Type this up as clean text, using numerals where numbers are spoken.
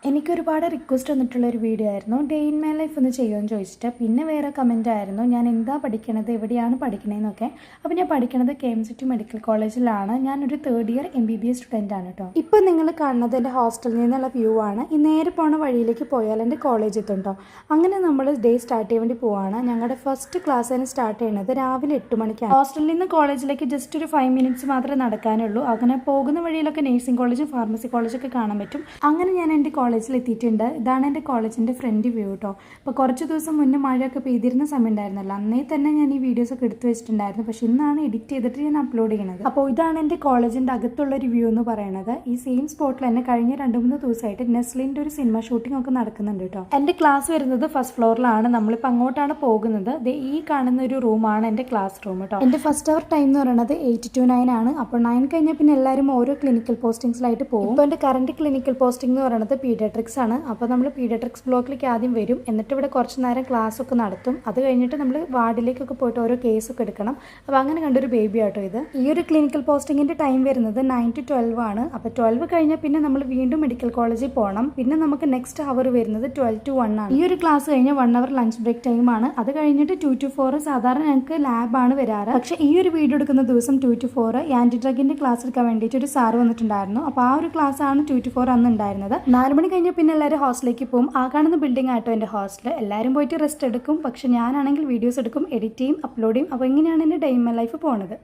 എനിക്കൊരുപാട് request വന്നിട്ടുള്ളൊരു video ആയിരുന്നു. Day in my life ഒന്ന് ചെയ്യുമെന്ന് ചോദിച്ചിട്ട്. പിന്നെ വേറെ കമൻ്റ് ആയിരുന്നു ഞാൻ എന്താ പഠിക്കണത്, എവിടെയാണ് പഠിക്കണതെന്നൊക്കെ. അപ്പോൾ ഞാൻ പഠിക്കണത് KMCT മെഡിക്കൽ കോളേജിലാണ്. ഞാനൊരു 3rd ഇയർ MBBS സ്റ്റുഡൻ്റ് ആണ് കേട്ടോ. ഇപ്പോൾ നിങ്ങൾ കാണുന്നത് എൻ്റെ ഹോസ്റ്റലിൽ നിന്നുള്ള വ്യൂ ആണ്. ഈ നേരെ പോണ വഴിയിലേക്ക് പോയാൽ എൻ്റെ കോളേജ് എത്തുണ്ടോ. അങ്ങനെ നമ്മൾ ഡേ സ്റ്റാർട്ട് ചെയ്യാൻ വേണ്ടി പോവാണ്. ഞങ്ങളുടെ ഫസ്റ്റ് ക്ലാസ് തന്നെ സ്റ്റാർട്ട് ചെയ്യുന്നത് രാവിലെ 8 മണിക്കാണ്. ഹോസ്റ്റലിൽ നിന്ന് കോളേജിലേക്ക് ജസ്റ്റ് ഒരു 5 മിനിറ്റ്സ് മാത്രമേ നടക്കാനുള്ളൂ. അങ്ങനെ പോകുന്ന വഴിയിലൊക്കെ നഴ്സിംഗ് കോളേജും ഫാർമസി കോളേജൊക്കെ കാണാൻ പറ്റും. അങ്ങനെ ഞാൻ എൻ്റെ കോളേജിൽ എത്തിയിട്ടുണ്ട്. ഇതാണ് എൻ്റെ കോളേജിൻ്റെ ഫ്രണ്ട് വ്യൂ കേട്ടോ. അപ്പോൾ കുറച്ച് ദിവസം മുന്നേ മഴയൊക്കെ പെയ്തിരുന്ന സമയം ഉണ്ടായിരുന്നല്ലോ, അന്നേ തന്നെ ഞാൻ ഈ വീഡിയോസൊക്കെ എടുത്തു വെച്ചിട്ടുണ്ടായിരുന്നു. പക്ഷെ ഇന്നാണ് എഡിറ്റ് ചെയ്തിട്ട് ഞാൻ അപ്ലോഡ് ചെയ്യുന്നത്. അപ്പോൾ ഇതാണ് എൻ്റെ കോളേജിൻ്റെ അകത്തുള്ളൊരു വ്യൂ എന്ന് പറയുന്നത്. ഈ സെയിം സ്പോട്ടിൽ തന്നെ കഴിഞ്ഞ 2-3 ദിവസമായിട്ട് നെസ്ലിൻ്റെ ഒരു സിനിമ ഷൂട്ടിംഗ് ഒക്കെ നടക്കുന്നുണ്ട് കേട്ടോ. എൻ്റെ ക്ലാസ് വരുന്നത് ഫസ്റ്റ് ഫ്ലോറിലാണ്. നമ്മളിപ്പോൾ അങ്ങോട്ടാണ് പോകുന്നത്. ഈ കാണുന്ന ഒരു റൂമാണ് എൻ്റെ ക്ലാസ് റൂം കേട്ടോ. എൻ്റെ ഫസ്റ്റ് അവർ ടൈം എന്ന് പറയുന്നത് 8 to 9 ആണ്. അപ്പോൾ 9 കഴിഞ്ഞാൽ പിന്നെ എല്ലാവരും ഓരോ ക്ലിനിക്കൽ പോസ്റ്റിംഗ്സിലായിട്ട് പോകും. ഇപ്പോൾ എൻ്റെ കറണ്ട് ക്ലിനിക്കൽ പോസ്റ്റിംഗ് എന്ന് പറയുന്നത് പീഡിയാട്രിക്സ് ആണ്. അപ്പോൾ നമ്മൾ പീഡിയാട്രിക്സ് ബ്ലോക്കിലേക്ക് ആദ്യം വരും. എന്നിട്ട് ഇവിടെ കുറച്ച് നേരം ക്ലാസ് ഒക്കെ നടത്തും. അത് കഴിഞ്ഞിട്ട് നമ്മൾ വാർഡിലേക്കൊക്കെ പോയിട്ട് ഓരോ കേസൊക്കെ എടുക്കണം. അപ്പോൾ അങ്ങനെ കണ്ടൊരു ബേബി ആട്ടോ ഇത്. ഈ ഒരു ക്ലിനിക്കൽ പോസ്റ്റിങ്ങിൻ്റെ ടൈം വരുന്നത് 9 to 12 ആണ്. അപ്പോൾ 12 കഴിഞ്ഞാൽ പിന്നെ നമ്മൾ വീണ്ടും മെഡിക്കൽ കോളേജിൽ പോകണം. പിന്നെ നമുക്ക് നെക്സ്റ്റ് അവർ വരുന്നത് 12 to 1 ആണ്. ഈ ഒരു ക്ലാസ് കഴിഞ്ഞാൽ 1 hour ലഞ്ച് ബ്രേക്ക് ടൈമാണ്. അത് കഴിഞ്ഞിട്ട് 2 to 4 സാധാരണ ഞങ്ങൾക്ക് ലാബാണ് വരാറ്. പക്ഷേ ഈ ഒരു വീഡിയോ എടുക്കുന്ന ദിവസം 2 to 4 ആൻറ്റി ഡ്രഗിൻ്റെ ക്ലാസ് എടുക്കാൻ വേണ്ടിയിട്ട് ഒരു സാറ് വന്നിട്ടുണ്ടായിരുന്നു. അപ്പോൾ ആ ഒരു ക്ലാസ് ആണ് 2 to 4 അന്ന് ഉണ്ടായിരുന്നത്. 4 മണി കഴിഞ്ഞാൽ പിന്നെ എല്ലാവരും ഹോസ്റ്റലിലേക്ക് പോകും. ആ കാണുന്ന ബിൽഡിംഗ് ആട്ടോ എൻ്റെ ഹോസ്റ്റൽ. എല്ലാവരും പോയിട്ട് റെസ്റ്റ് എടുക്കും. പക്ഷെ ഞാനാണെങ്കിൽ വീഡിയോസ് എടുക്കും, എഡിറ്റ് ചെയ്യും, അപ്ലോഡ് ചെയ്യും. അപ്പോൾ ഇങ്ങനെയാണ് എൻ്റെ ഡേ ഇൻ മൈ ലൈഫ് പോണത്.